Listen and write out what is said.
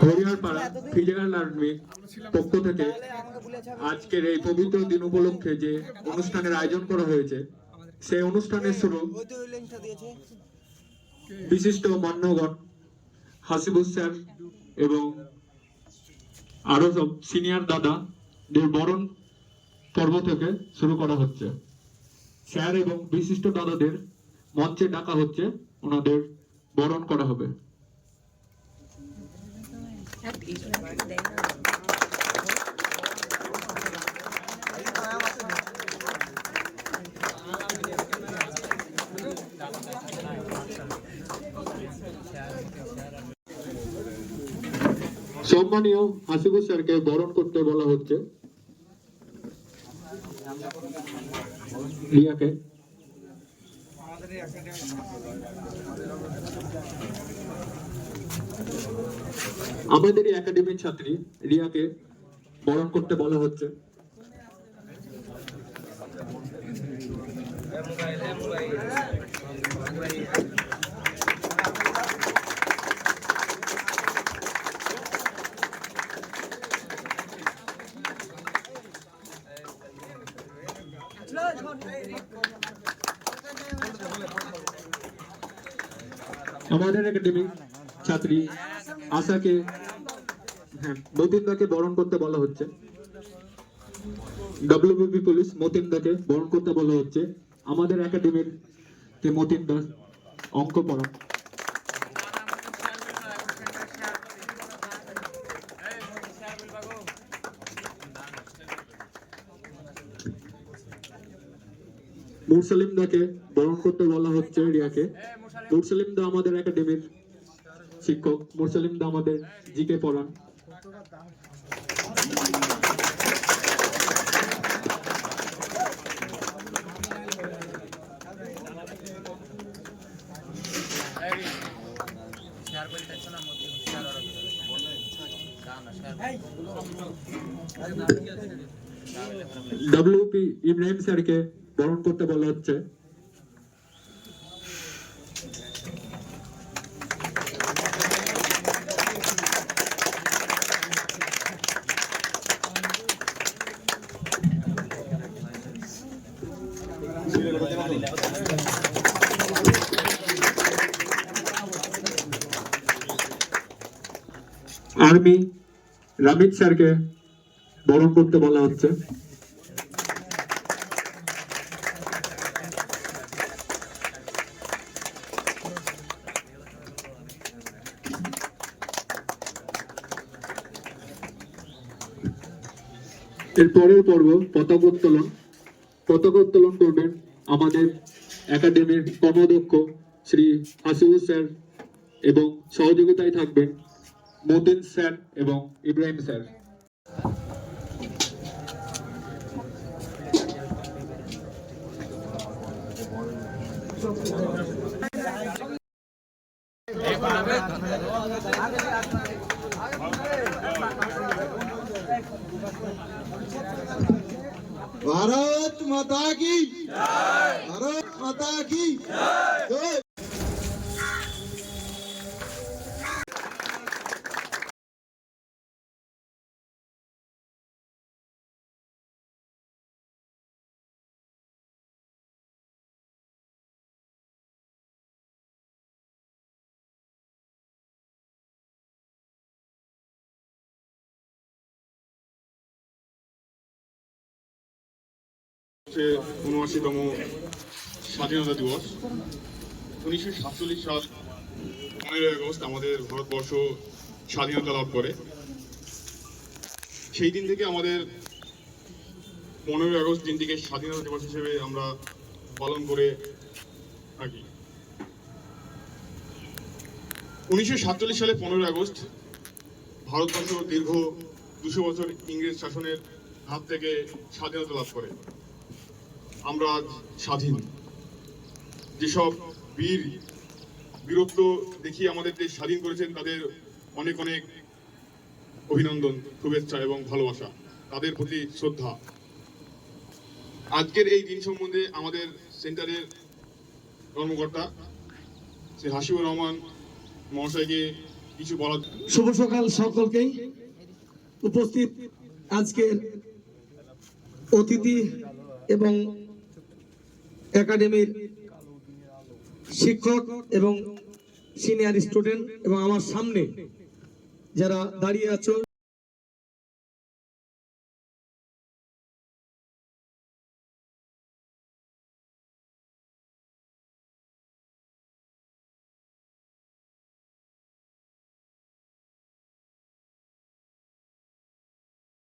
Hariharpara physical আর্মির পক্ষ থেকে আজকের এই পবিত্র দিন উপলক্ষে যে অনুষ্ঠানের আয়োজন করা হয়েছে, সেই অনুষ্ঠানের শুরু বিশিষ্ট মান্যগণ হাসিবুল স্যার এবং আরো সব সিনিয়র দাদাদের বরণ পর্ব থেকে শুরু করা হচ্ছে। স্যার এবং বিশিষ্ট দাদাদের মঞ্চে ডাকা হচ্ছে, ওনাদের বরণ করা হবে। সম্মানীয় হাসিবুল স্যারকে বরণ করতে বলা হচ্ছে। রিয়াকে আমাদের একাডেমির ছাত্রী রিয়াকে বরণ করতে বলা হচ্ছে। আমাদের একাডেমির ছাত্রী আশাকে মতিনদাকে বরণ করতে বলা হচ্ছে। ডব্লিউবিপি পুলিশ মতিনদাকে বরণ করতে বলা হচ্ছে। আমাদের একাডেমির যে মতিনদা অঙ্ক পড়া। মুরসালিম দাকে বরণ করতে বলা হচ্ছে রিয়াকে। মুরসালিম দা আমাদের একাডেমির শিক্ষক। মুরসালিম দা আমাদের জিকে পড়ান। ডব্লিউপি ইব্রাহিম স্যারকে বরণ করতে বলা হচ্ছে। আর্মি রামিত স্যারকে বরণ করতে বলা হচ্ছে। এর পরের পর্ব পতাকা উত্তোলন। পতাকা উত্তোলন করবেন আমাদের একাডেমির কর্মদক্ষ শ্রী হাসিবুল স্যার এবং সহযোগিতায় থাকবেন মতিন স্যার এবং ইব্রাহিম স্যার। भारत माता की भारत माता की जय। হচ্ছে ৭৯তম স্বাধীনতা দিবস। ১৯৪৭ সাল ১৫ই আগস্ট আমাদের ভারতবর্ষ স্বাধীনতা লাভ করে। সেই দিন থেকে আমাদের ১৫ই আগস্ট দিনটিকে স্বাধীনতা দিবস হিসেবে আমরা পালন করে থাকি। ১৯৪৭ সালে ১৫ই আগস্ট ভারতবর্ষ দীর্ঘ ২০০ বছর ইংরেজ শাসনের হাত থেকে স্বাধীনতা লাভ করে। আমরা আজ স্বাধীন। যেসব বীরত্ব দেখিয়ে আমাদের দেশ স্বাধীন করেছেন তাদের অনেক অনেক অভিনন্দন, শুভেচ্ছা এবং ভালোবাসা, তাদের প্রতি শ্রদ্ধা। আজকের এই দিন সম্বন্ধে আমাদের সেন্টারের কর্মকর্তা শ্রী হাসিবুর রহমান মহাশয়কে কিছু বলার। শুভ সকাল সকলকেই। উপস্থিত আজকের অতিথি এবং একাডেমির শিক্ষক এবং সিনিয়র স্টুডেন্ট এবং আমার সামনে যারা দাঁড়িয়ে আছো